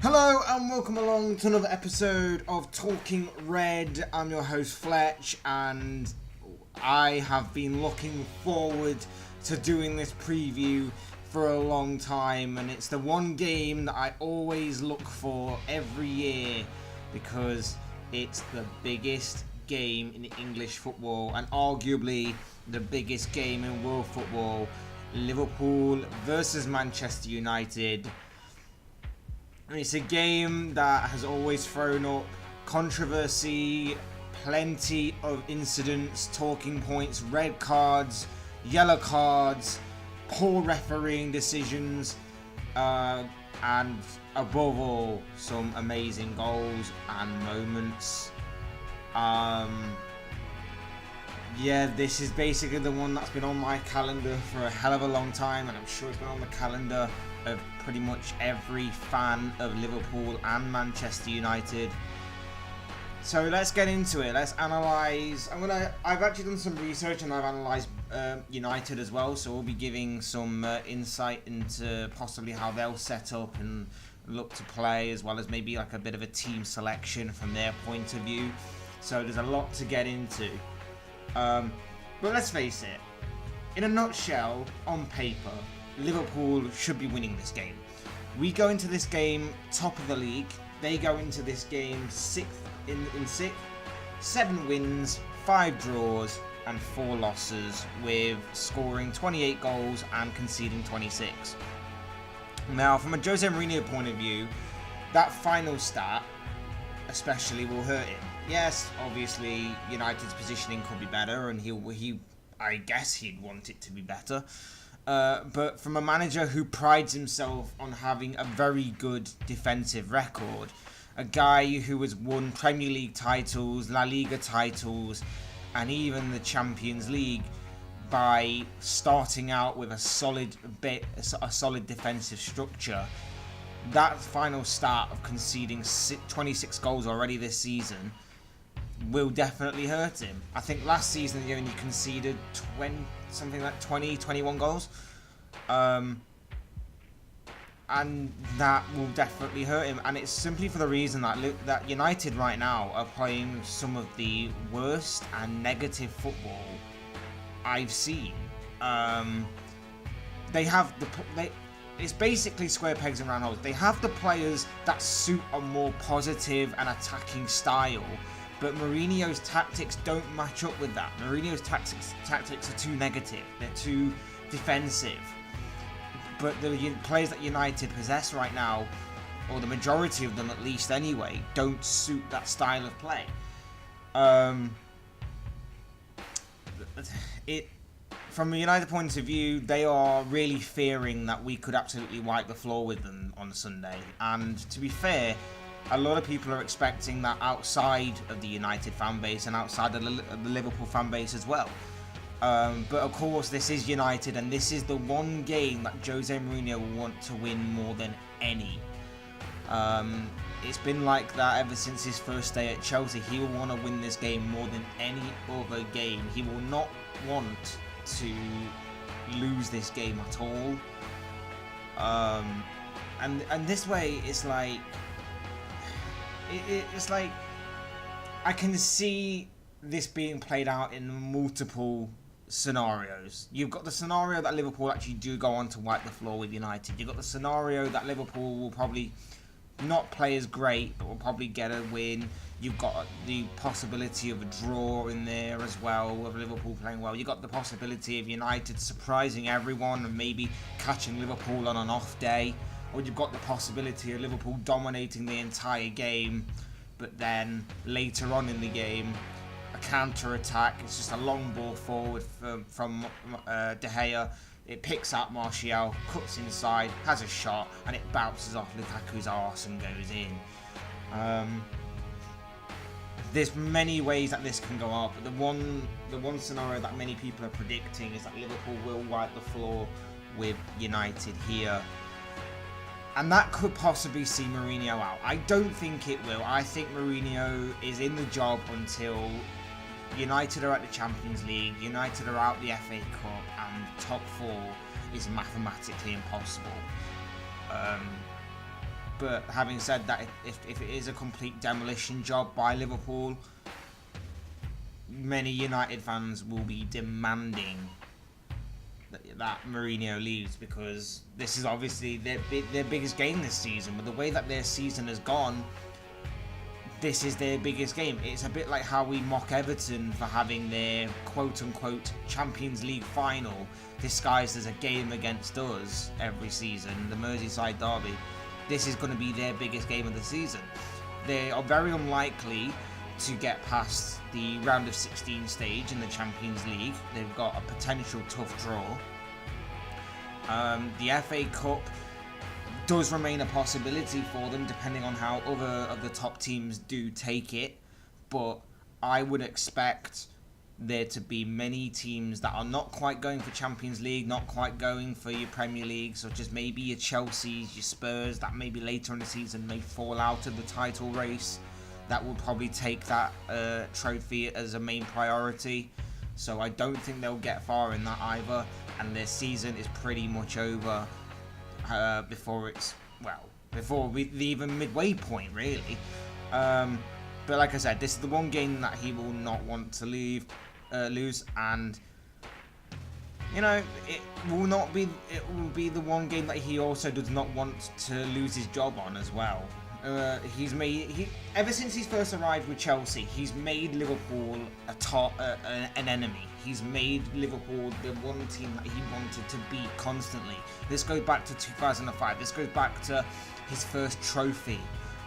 Hello and welcome along to another episode of Talking Red. I'm your host Fletch, and I have been looking forward to doing this preview for a long time, and it's the one game that I always look for every year because it's the biggest game in English football and arguably the biggest game in world football. Liverpool versus Manchester United. It's a game that has always thrown up controversy, plenty of incidents, talking points, red cards, yellow cards, poor refereeing decisions, and above all, some amazing goals and moments. This is basically the one that's been on my calendar for a hell of a long time, and I'm sure it's been on the calendar of pretty much every fan of Liverpool and Manchester United. So let's get into it. Let's analyse. I've actually done some research and I've analysed United as well, so we'll be giving some insight into possibly how they'll set up and look to play, as well as maybe like a bit of a team selection from their point of view. So there's a lot to get into. But let's face it, in a nutshell, on paper, Liverpool should be winning this game. We go into this game top of the league. They go into this game sixth in sixth. 7 wins, 5 draws, and 4 losses, with scoring 28 goals and conceding 26. Now, from a Jose Mourinho point of view, that final stat especially will hurt him. Yes, obviously United's positioning could be better, and I guess he'd want it to be better. But from a manager who prides himself on having a very good defensive record, a guy who has won Premier League titles, La Liga titles, and even the Champions League by starting out with a solid defensive structure, that final start of conceding 26 goals already this season will definitely hurt him. I think last season he only conceded 21 goals. And that will definitely hurt him. And it's simply for the reason that United right now are playing some of the worst and negative football I've seen. It's basically square pegs and round holes. They have the players that suit a more positive and attacking style, but Mourinho's tactics don't match up with that. Mourinho's tactics are too negative. They're too defensive. But the players that United possess right now, or the majority of them at least anyway, don't suit that style of play. From a United point of view, they are really fearing that we could absolutely wipe the floor with them on Sunday. And to be fair, a lot of people are expecting that outside of the United fan base and outside of the Liverpool fan base as well. But of course, this is United, and this is the one game that Jose Mourinho will want to win more than any. It's been like that ever since his first day at Chelsea. He will want to win this game more than any other game. He will not want to lose this game at all. And this way, it's like I can see this being played out in multiple scenarios. You've got the scenario that Liverpool actually do go on to wipe the floor with United. You've got the scenario that Liverpool will probably not play as great, but will probably get a win. You've got the possibility of a draw in there as well, of Liverpool playing well. You've got the possibility of United surprising everyone and maybe catching Liverpool on an off day. Or you've got the possibility of Liverpool dominating the entire game, but then later on in the game, a counter-attack. It's just a long ball forward from De Gea. It picks out Martial, cuts inside, has a shot, and it bounces off Lukaku's arse and goes in. There's many ways that this can go up, but the one scenario that many people are predicting is that Liverpool will wipe the floor with United here. And that could possibly see Mourinho out. I don't think it will. I think Mourinho is in the job until United are at the Champions League, United are out the FA Cup, and top 4 is mathematically impossible. But having said that, if it is a complete demolition job by Liverpool, many United fans will be demanding that Mourinho leaves, because this is obviously their biggest game this season. With the way that their season has gone, this is their biggest game. It's a bit like how we mock Everton for having their quote-unquote Champions League final disguised as a game against us every season, the Merseyside derby. This is going to be their biggest game of the season. They are very unlikely to get past the round of 16 stage in the Champions League. They've got a potential tough draw. The FA Cup does remain a possibility for them, depending on how other of the top teams do take it. But I would expect there to be many teams that are not quite going for Champions League, not quite going for your Premier League, such as maybe your Chelseas, your Spurs, that maybe later in the season may fall out of the title race. That will probably take that trophy as a main priority. So I don't think they'll get far in that either, and their season is pretty much over before the even midway point, really. But like I said, this is the one game that he will not want to lose, and you know, it will be the one game that he also does not want to lose his job on as well. Ever since he's first arrived with Chelsea, he's made Liverpool an enemy. He's made Liverpool the one team that he wanted to beat constantly. This goes back to 2005. This goes back to his first trophy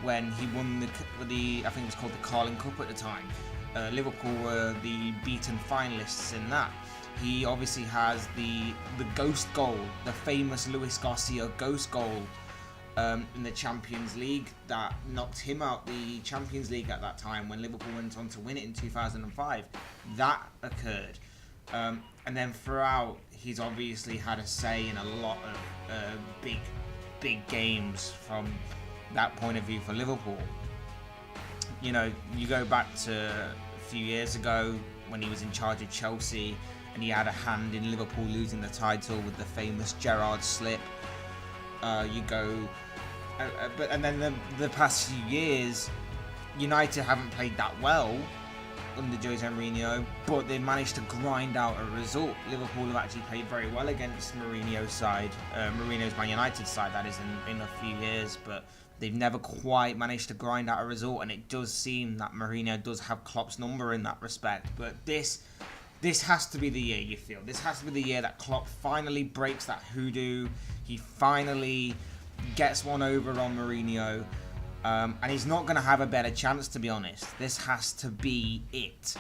when he won the I think it was called the Carling Cup at the time. Liverpool were the beaten finalists in that. He obviously has the ghost goal, the famous Luis Garcia ghost goal in the Champions League that knocked him out the Champions League at that time when Liverpool went on to win it in 2005. That occurred. And then throughout, he's obviously had a say in a lot of big games from that point of view for Liverpool. You know, you go back to a few years ago when he was in charge of Chelsea and he had a hand in Liverpool losing the title with the famous Gerrard slip. And then the past few years, United haven't played that well under Jose Mourinho, but they managed to grind out a result. Liverpool have actually played very well against Mourinho's side, Mourinho's Man United side, that is, in a few years, but they've never quite managed to grind out a result, and it does seem that Mourinho does have Klopp's number in that respect. But this has to be the year, you feel. This has to be the year that Klopp finally breaks that hoodoo. He finally gets one over on Mourinho. And he's not going to have a better chance, to be honest. This has to be it.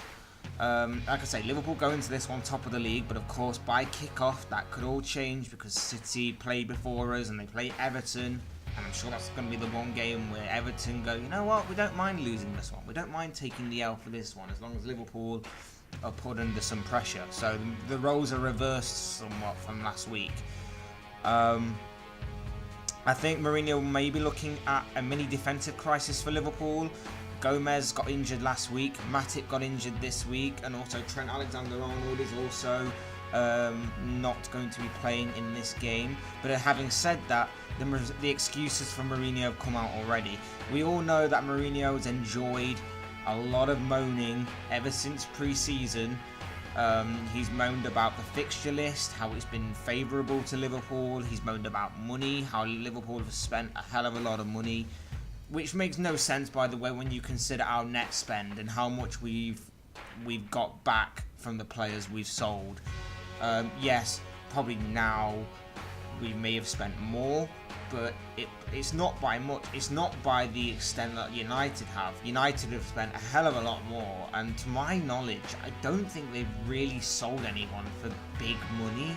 Like I say, Liverpool go into this one top of the league, but of course by kick-off that could all change because City played before us and they play Everton. And I'm sure that's going to be the one game where Everton go, you know what, we don't mind losing this one. We don't mind taking the L for this one, as long as Liverpool are put under some pressure. So the roles are reversed somewhat from last week. I think Mourinho may be looking at a mini defensive crisis for Liverpool. Gomez got injured last week, Matip got injured this week, and also Trent Alexander-Arnold is also not going to be playing in this game. But having said that, the excuses for Mourinho have come out already. We all know that Mourinho has enjoyed a lot of moaning ever since pre-season. He's moaned about the fixture list, how it's been favourable to Liverpool. He's moaned about money, how Liverpool have spent a hell of a lot of money, which makes no sense, by the way, when you consider our net spend and how much we've got back from the players we've sold. Yes, probably now we may have spent more, but it's not by much. It's not by the extent that United have. United have spent a hell of a lot more, and to my knowledge, I don't think they've really sold anyone for big money.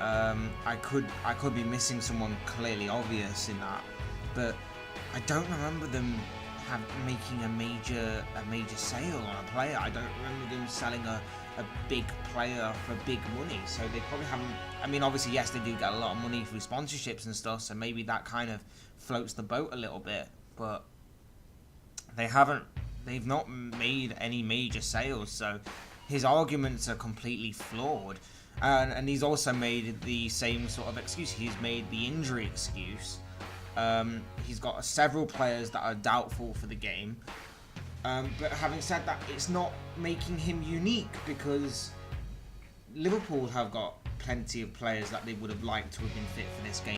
I could be missing someone clearly obvious in that, but I don't remember them making a major sale on a player. I don't remember them selling a big player for big money, so they probably haven't. I mean, obviously, yes, they do get a lot of money through sponsorships and stuff, so maybe that kind of floats the boat a little bit, but they've not made any major sales, so his arguments are completely flawed. And he's also made the same sort of excuse. He's made the injury excuse. He's got several players that are doubtful for the game. But having said that, it's not making him unique, because Liverpool have got plenty of players that they would have liked to have been fit for this game.